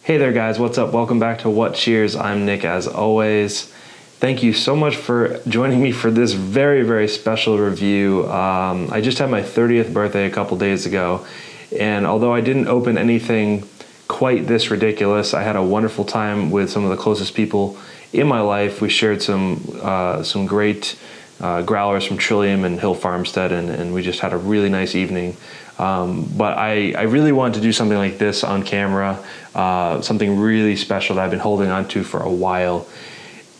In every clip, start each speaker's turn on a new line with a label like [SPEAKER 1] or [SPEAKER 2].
[SPEAKER 1] Hey there guys, what's up? Welcome back to What Cheers. I'm Nick as always. Thank you so much for joining me for this very special review. I just had my 30th birthday a couple days ago, and although I didn't open anything quite this ridiculous, I had a wonderful time with some of the closest people in my life. We shared some great growlers from Trillium and Hill Farmstead, and we just had a really nice evening. But I really wanted to do something like this on camera, something really special that I've been holding on to for a while.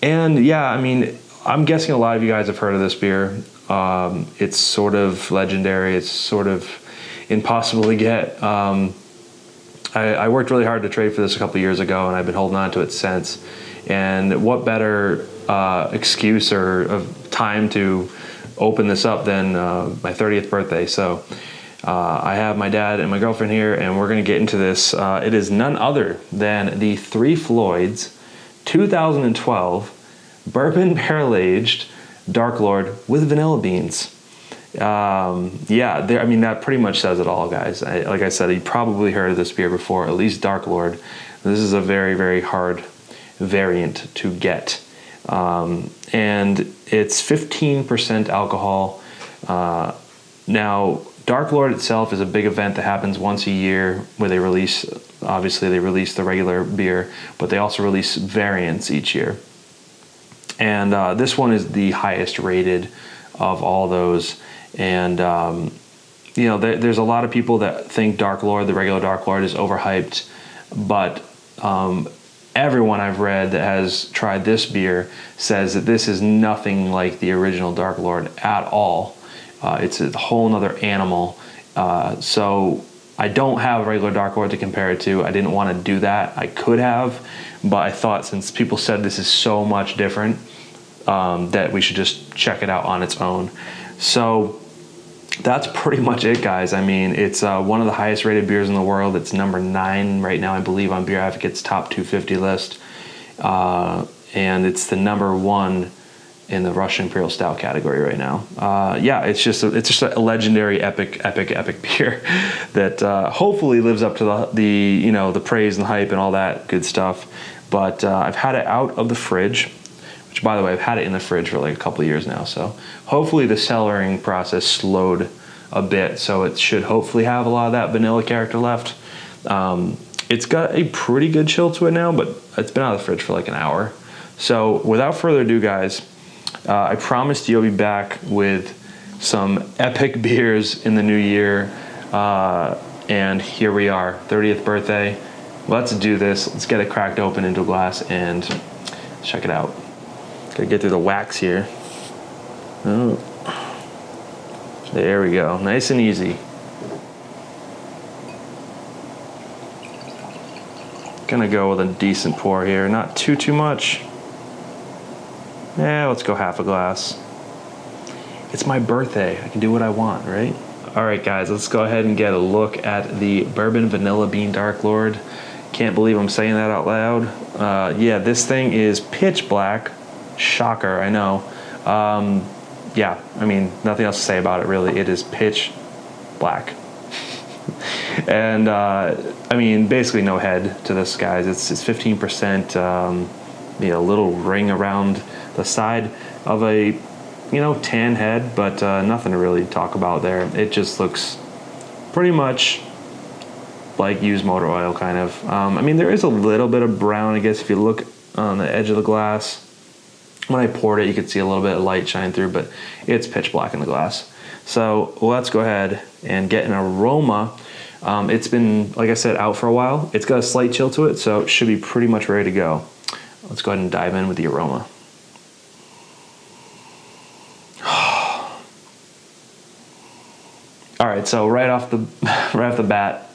[SPEAKER 1] And yeah, I mean, I'm guessing a lot of you guys have heard of this beer. It's sort of legendary. It's sort of impossible to get. I worked really hard to trade for this a couple years ago, and I've been holding on to it since. And what better excuse or of time to open this up than my 30th birthday. So I have my dad and my girlfriend here, and we're going to get into this. It is none other than the three Floyds 2012 Bourbon Barrel Aged Dark Lord with vanilla beans. Yeah, I mean, that pretty much says it all, guys. Like I said, you probably heard of this beer before, at least Dark Lord. This is a very hard variant to get. And it's 15% alcohol. Now, Dark Lord itself is a big event that happens once a year where they release, obviously they release the regular beer, but they also release variants each year. And this one is the highest rated of all those. And, you know, there's a lot of people that think Dark Lord, the regular Dark Lord, is overhyped, but everyone I've read that has tried this beer says that this is nothing like the original Dark Lord at all. It's a whole nother animal. So I don't have a regular Dark Lord to compare it to. I didn't want to do that. I could have, but I thought since people said this is so much different, that we should just check it out on its own. So that's pretty much it, guys. I mean, it's one of the highest rated beers in the world. It's number 9 right now, I believe, on BeerAdvocate's top 250 list. And it's the number 1 in the Russian Imperial Stout category right now. Yeah, it's just a legendary, epic beer that hopefully lives up to the you know, the praise and hype and all that good stuff. But I've had it out of the fridge, which, by the way, I've had it in the fridge for like a couple of years now. So hopefully the cellaring process slowed a bit, so it should hopefully have a lot of that vanilla character left. It's got a pretty good chill to it now, but it's been out of the fridge for like an hour. So without further ado, guys, I promised you I'll be back with some epic beers in the new year, and here we are, 30th birthday. Let's do this. Let's get it cracked open into a glass and check it out. Gotta get through the wax here. Oh, there we go, nice and easy. Gonna go with a decent pour here, not too much. Yeah, let's go half a glass. It's my birthday. I can do what I want, right? All right, guys, let's go ahead and get a look at the Bourbon Vanilla Bean Dark Lord. Can't believe I'm saying that out loud. Yeah, this thing is pitch black. Shocker, I know. Yeah, I mean, nothing else to say about it, really. It is pitch black. And, I mean, basically no head to this, guys. It's 15%, you know, a little ring around the side of a, you know, tan head, but nothing to really talk about there. It just looks pretty much like used motor oil, kind of. I mean, there is a little bit of brown, I guess, if you look on the edge of the glass. When I poured it, you could see a little bit of light shine through, but it's pitch black in the glass. So let's go ahead and get an aroma. It's been, like I said, out for a while. It's got a slight chill to it, so it should be pretty much ready to go. Let's go ahead and dive in with the aroma. All right, so right off the bat,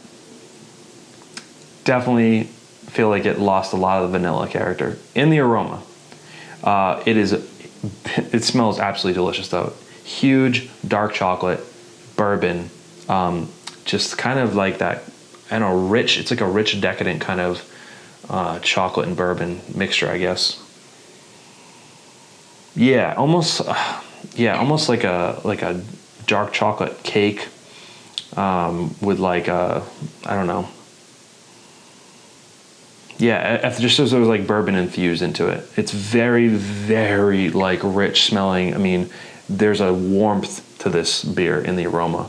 [SPEAKER 1] definitely feel like it lost a lot of the vanilla character in the aroma. It smells absolutely delicious though. Huge dark chocolate, bourbon, just kind of like that, I don't know, rich. It's like a rich, decadent kind of chocolate and bourbon mixture, I guess. Yeah, almost like a dark chocolate cake with like a, I don't know, Yeah, just as there was like bourbon infused into it. It's very, very like rich smelling. I mean, there's a warmth to this beer in the aroma.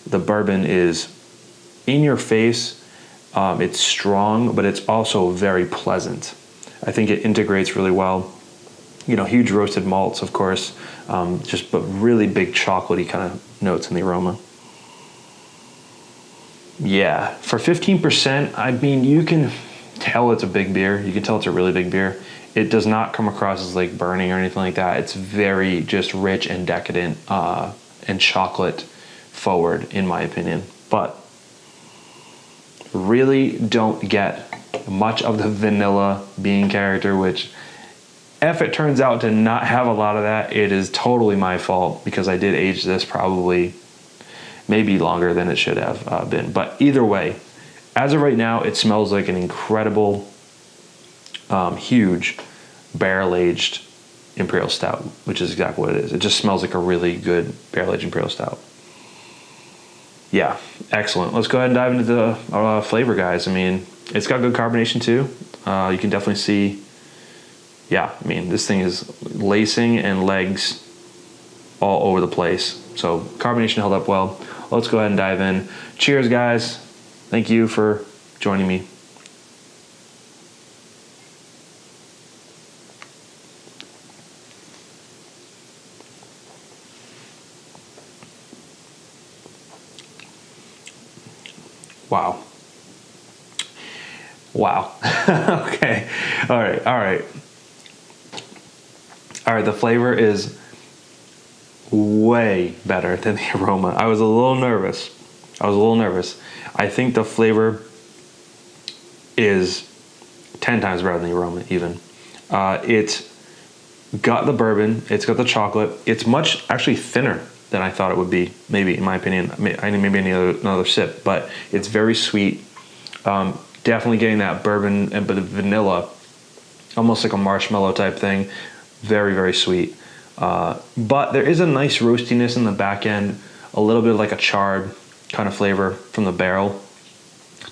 [SPEAKER 1] The bourbon is in your face. It's strong, but it's also very pleasant. I think it integrates really well. You know, huge roasted malts, of course, but really big chocolatey kind of notes in the aroma. Yeah, for 15%, I mean, you can tell it's a big beer. You can tell it's a really big beer. It does not come across as like burning or anything like that. It's very just rich and decadent and chocolate forward, in my opinion. But really don't get much of the vanilla bean character, which if it turns out to not have a lot of that, it is totally my fault, because I did age this probably maybe longer than it should have been. But either way, as of right now, it smells like an incredible, huge barrel-aged Imperial Stout, which is exactly what it is. It just smells like a really good barrel-aged Imperial Stout. Yeah, excellent. Let's go ahead and dive into the flavor, guys. I mean, it's got good carbonation too. You can definitely see, yeah, I mean, this thing is lacing and legs all over the place. So carbonation held up well. Let's go ahead and dive in. Cheers, guys. Thank you for joining me. Wow. Wow. Okay. All right. The flavor is way better than the aroma. I was a little nervous. I think the flavor is 10 times better than the aroma even. It's got the bourbon. It's got the chocolate. It's much actually thinner than I thought it would be, maybe, in my opinion. Maybe another sip, but it's very sweet. Definitely getting that bourbon and but the vanilla, almost like a marshmallow type thing. Very, very sweet. But there is a nice roastiness in the back end, a little bit like a charred kind of flavor from the barrel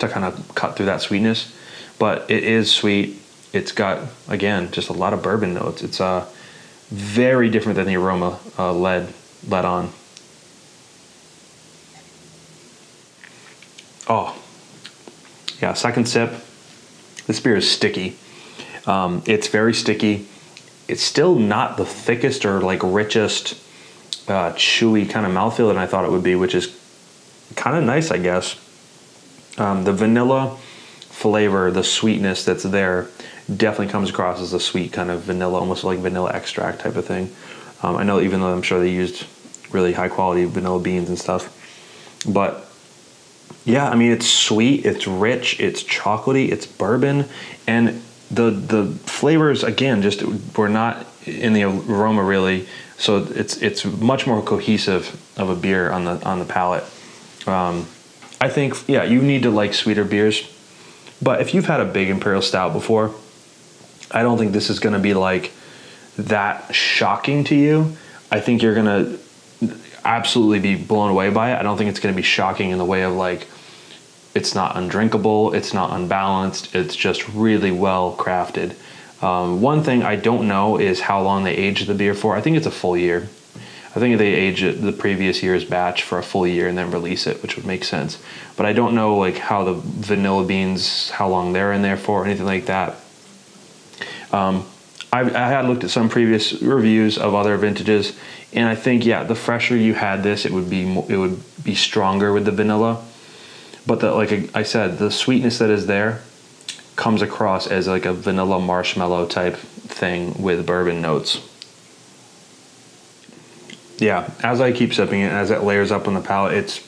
[SPEAKER 1] to kind of cut through that sweetness. But it is sweet. It's got, again, just a lot of bourbon notes. It's very different than the aroma led on. Oh, yeah, second sip. This beer is sticky. It's very sticky. It's still not the thickest or like richest, chewy kind of mouthfeel than I thought it would be, which is kind of nice, I guess. The vanilla flavor, the sweetness that's there, definitely comes across as a sweet kind of vanilla, almost like vanilla extract type of thing. I know, even though I'm sure they used really high quality vanilla beans and stuff. But yeah, I mean, it's sweet, it's rich, it's chocolatey, it's bourbon, and the flavors, again, just were not in the aroma really, so it's much more cohesive of a beer on the palate. I think, yeah, you need to like sweeter beers, but if you've had a big Imperial Stout before, I don't think this is going to be like that shocking to you. I think you're going to absolutely be blown away by it. I don't think it's going to be shocking in the way of like, it's not undrinkable, it's not unbalanced, it's just really well crafted. One thing I don't know is how long they aged the beer for. I think it's a full year. I think they aged it the previous year's batch for a full year and then release it, which would make sense. But I don't know like how the vanilla beans, how long they're in there for, or anything like that. I had looked at some previous reviews of other vintages, and I think, yeah, the fresher you had this, it would be stronger with the vanilla. But like I said, the sweetness that is there comes across as like a vanilla marshmallow type thing with bourbon notes. Yeah, as I keep sipping it, as it layers up on the palate, it's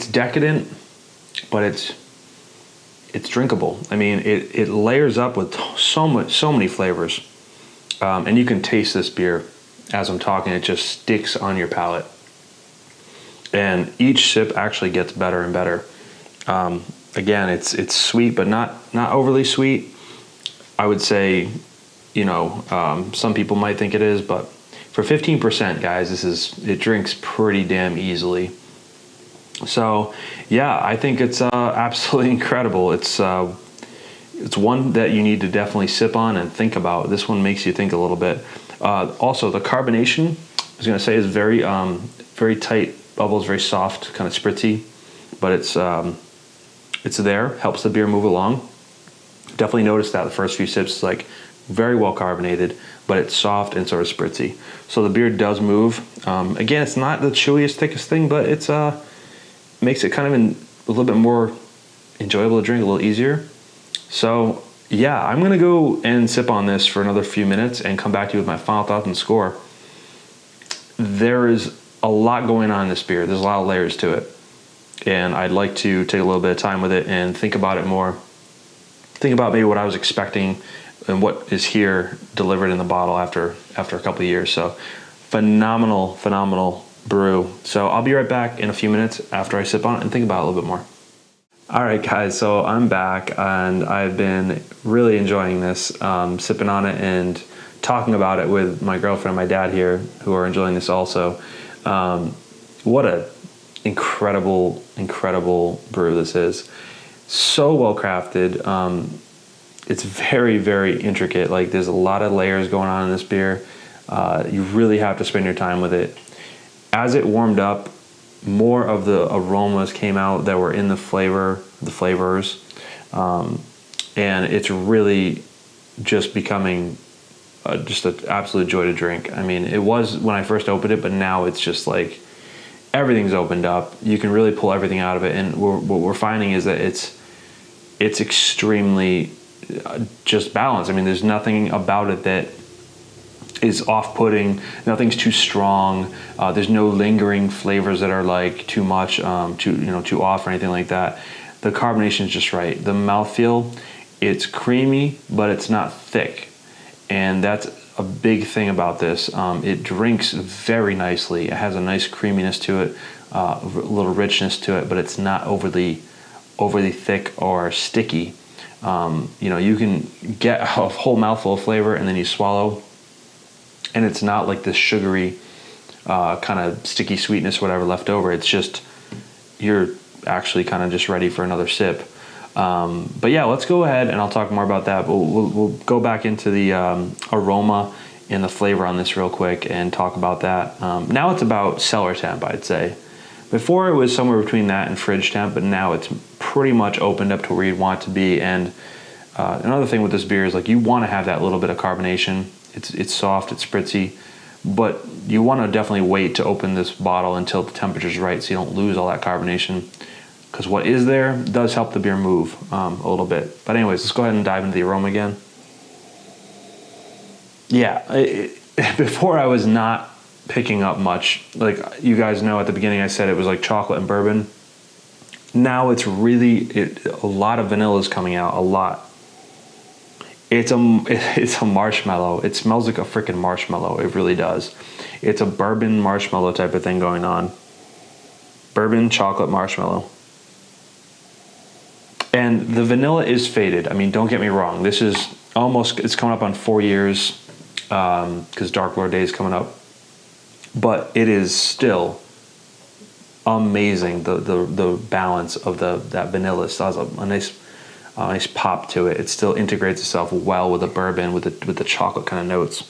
[SPEAKER 1] decadent, but it's drinkable. I mean, it layers up with so many flavors, and you can taste this beer as I'm talking. It just sticks on your palate, and each sip actually gets better and better. Again, it's sweet, but not overly sweet. I would say, some people might think it is, but for 15%, guys, it drinks pretty damn easily. So yeah, I think it's absolutely incredible. It's one that you need to definitely sip on and think about. This one makes you think a little bit. Also, the carbonation, I was going to say, is very very tight bubbles, very soft, kind of spritzy, but it's there, helps the beer move along. Definitely noticed that the first few sips, like very well carbonated, but it's soft and sort of spritzy. So the beer does move. Again, it's not the chewiest, thickest thing, but it's makes it kind of a little bit more enjoyable to drink, a little easier. So yeah, I'm gonna go and sip on this for another few minutes and come back to you with my final thoughts and score. There is a lot going on in this beer. There's a lot of layers to it, and I'd like to take a little bit of time with it and think about it more. Think about maybe what I was expecting and what is here delivered in the bottle after a couple of years. So phenomenal brew. So I'll be right back in a few minutes after I sip on it and think about it a little bit more. All right, guys, so I'm back and I've been really enjoying this, sipping on it and talking about it with my girlfriend and my dad here, who are enjoying this also. What a incredible brew this is. So well crafted. It's very intricate. Like, there's a lot of layers going on in this beer. You really have to spend your time with it. As it warmed up, more of the aromas came out that were in the flavors, and it's really just becoming just an absolute joy to drink. I mean, it was when I first opened it, but now it's just like everything's opened up. You can really pull everything out of it, and what we're finding is that it's extremely just balanced. I mean, there's nothing about it that is off-putting. Nothing's too strong. There's no lingering flavors that are like too much, too off or anything like that. The carbonation is just right. The mouthfeel, it's creamy, but it's not thick, and that's a big thing about this. It drinks very nicely. It has a nice creaminess to it, a little richness to it, but it's not overly thick or sticky. You can get a whole mouthful of flavor and then you swallow, and it's not like this sugary kind of sticky sweetness, whatever left over. It's just, you're actually kind of just ready for another sip. But yeah, let's go ahead and I'll talk more about that. We'll go back into the aroma and the flavor on this real quick and talk about that. Now it's about cellar temp, I'd say. Before it was somewhere between that and fridge temp, but now it's pretty much opened up to where you'd want it to be. And another thing with this beer is, like, you want to have that little bit of carbonation. It's soft, it's spritzy, but you want to definitely wait to open this bottle until the temperature's right so you don't lose all that carbonation, because what is there does help the beer move a little bit. But anyways, let's go ahead and dive into the aroma again. Yeah, before I was not picking up much. Like, you guys know, at the beginning I said it was like chocolate and bourbon. Now it's really, a lot of vanilla is coming out, a lot. It's a marshmallow. It smells like a freaking marshmallow. It really does. It's a bourbon marshmallow type of thing going on. Bourbon chocolate marshmallow. And the vanilla is faded. I mean, don't get me wrong. This is it's coming up on 4 years, because Dark Lord Day is coming up. But it is still amazing. The balance of that vanilla still has a nice pop to it. It still integrates itself well with the bourbon, with the chocolate kind of notes.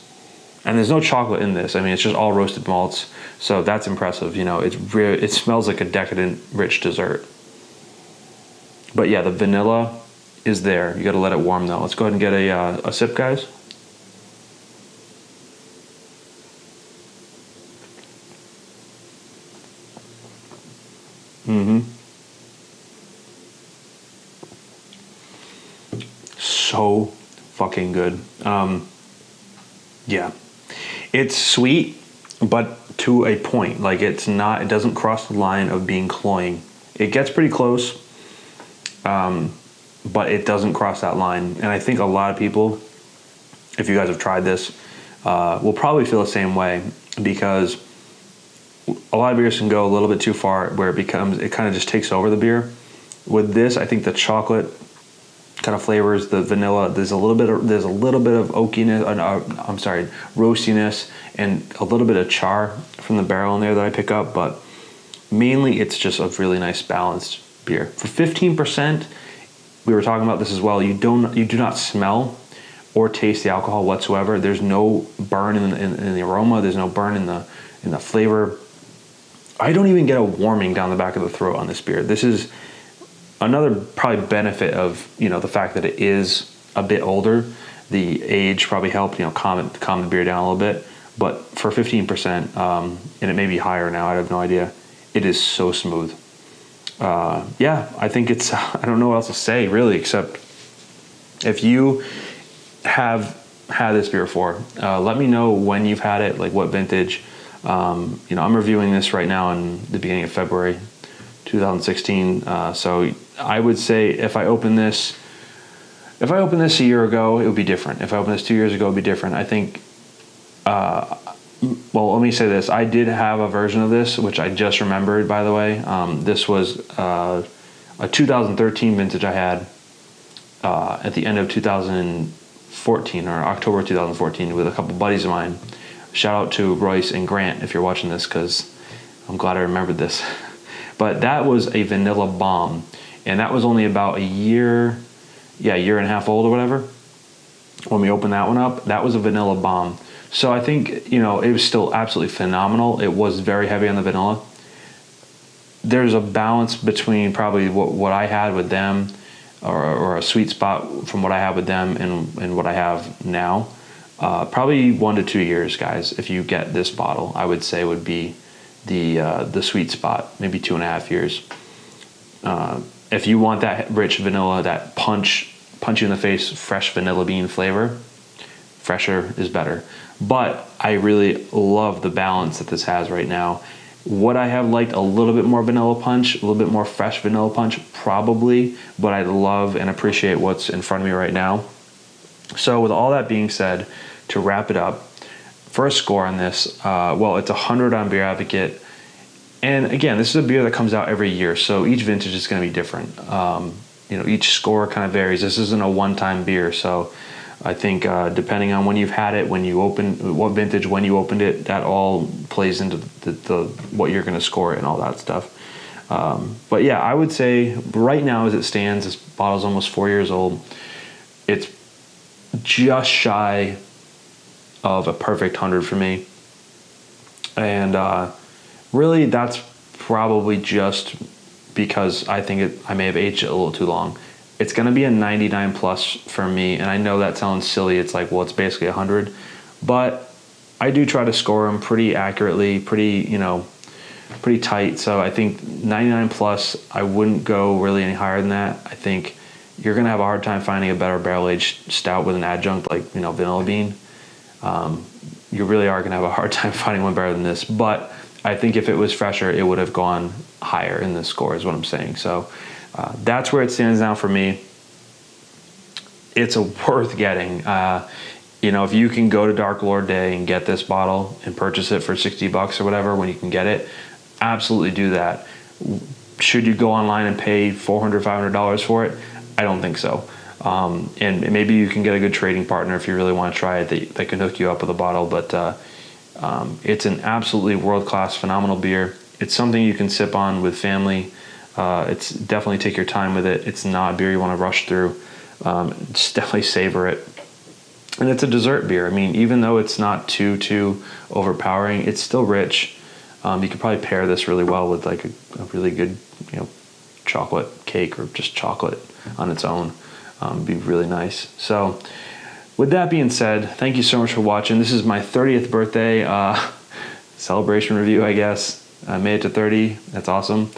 [SPEAKER 1] And there's no chocolate in this. I mean, it's just all roasted malts, so that's impressive. It smells like a decadent, rich dessert. But yeah, the vanilla is there. You got to let it warm though. Let's go ahead and get a sip, guys. So fucking good. Yeah, it's sweet, but to a point. Like, it doesn't cross the line of being cloying. It gets pretty close, but it doesn't cross that line. And I think a lot of people, if you guys have tried this, will probably feel the same way, because a lot of beers can go a little bit too far where it kind of just takes over the beer. With this, I think the chocolate kind of flavors, the vanilla, there's a little bit of oakiness, roastiness, and a little bit of char from the barrel in there that I pick up. But Mainly, it's just a really nice balanced beer. For 15%, we were talking about this as well. You do not smell or taste the alcohol whatsoever. There's no burn in the aroma. There's no burn in the flavor. I don't even get a warming down the back of the throat on this beer. This is another probably benefit of the fact that it is a bit older. The age probably helped calm the beer down a little bit. But for 15%, and it may be higher now, I have no idea. It is so smooth. Yeah, I think it's, I don't know what else to say really, except if you have had this beer before, let me know when you've had it, like what vintage. I'm reviewing this right now in the beginning of February 2016. So I would say if I open this a year ago, it would be different. If I opened this 2 years ago, it would be different. I think, well, let me say this. I did have a version of this, which I just remembered, by the way. This was a 2013 vintage I had at the end of 2014, or October 2014, with a couple buddies of mine. Shout out to Royce and Grant if you're watching this, because I'm glad I remembered this. But that was a vanilla bomb, and that was only about a year and a half old or whatever. When we opened that one up, that was a vanilla bomb. So I think, it was still absolutely phenomenal. It was very heavy on the vanilla. There's a balance between probably what I had with them, or a sweet spot from what I have with them and what I have now. Probably 1 to 2 years, guys. If you get this bottle, I would say would be the sweet spot. Maybe 2.5 years. If you want that rich vanilla, that punch you in the face, fresh vanilla bean flavor, fresher is better. But I really love the balance that this has right now. Would I have liked a little bit more vanilla punch, a little bit more fresh vanilla punch? Probably, but I love and appreciate what's in front of me right now. So with all that being said, to wrap it up, first score on this, well, it's 100 on Beer Advocate. And again, this is a beer that comes out every year, so each vintage is going to be different. Each score kind of varies. This isn't a one-time beer, so I think depending on when you've had it, what vintage, when you opened it, that all plays into the what you're going to score it and all that stuff. But yeah, I would say right now as it stands, this bottle's almost 4 years old. It's just shy of a perfect 100 for me. And really that's probably just because I think I may have aged it a little too long. It's going to be a 99 plus for me, and I know that sounds silly. It's like, well, it's basically 100, but I do try to score them pretty accurately, pretty tight. So I think 99 plus, I wouldn't go really any higher than that. I think you're going to have a hard time finding a better barrel-aged stout with an adjunct like, vanilla bean. You really are going to have a hard time finding one better than this, but I think if it was fresher, it would have gone higher in the score is what I'm saying. So that's where it stands now for me. It's worth getting. If you can go to Dark Lord Day and get this bottle and purchase it for $60 or whatever when you can get it, absolutely do that. Should you go online and pay $400, $500 for it? I don't think so. And maybe you can get a good trading partner if you really want to try it that can hook you up with a bottle. But it's an absolutely world-class, phenomenal beer. It's something you can sip on with family. It's definitely take your time with it. It's not a beer you want to rush through. Just definitely savor it. And it's a dessert beer. I mean, even though it's not too overpowering, it's still rich. You could probably pair this really well with like a really good, chocolate cake or just chocolate on its own. It'd be really nice. So with that being said, thank you so much for watching. This is my 30th birthday celebration review, I guess. I made it to 30. That's awesome.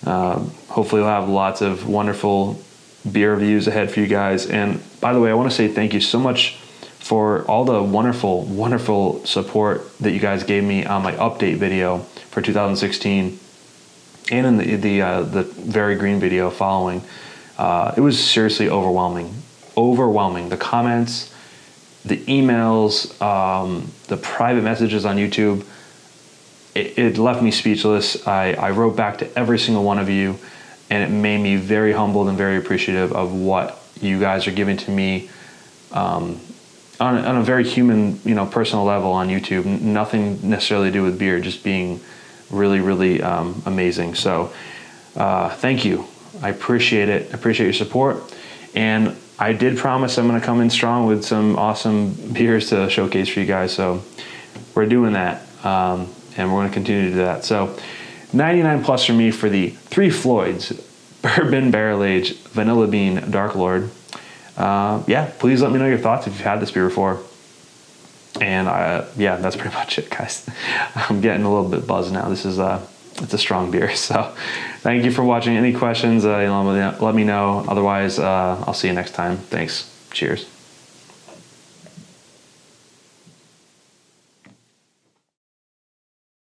[SPEAKER 1] Hopefully we'll have lots of wonderful beer reviews ahead for you guys. And by the way, I want to say thank you so much for all the wonderful support that you guys gave me on my update video for 2016 and in the Very Green video following. It was seriously overwhelming. The comments, the emails, the private messages on YouTube, it left me speechless. I wrote back to every single one of you, and it made me very humbled and very appreciative of what you guys are giving to me on a very human, personal level on YouTube. Nothing necessarily to do with beer, just being really, really amazing. So thank you. I appreciate it. I appreciate your support. And I did promise I'm going to come in strong with some awesome beers to showcase for you guys. So we're doing that. And we're going to continue to do that. So 99 plus for me for the 3 Floyds Bourbon Barrel Aged Vanilla Bean Dark Lord. Yeah, please let me know your thoughts if you've had this beer before. And yeah, that's pretty much it, guys. I'm getting a little bit buzzed now. This is it's a strong beer. So thank you for watching. Any questions, let me know. Otherwise, I'll see you next time. Thanks. Cheers.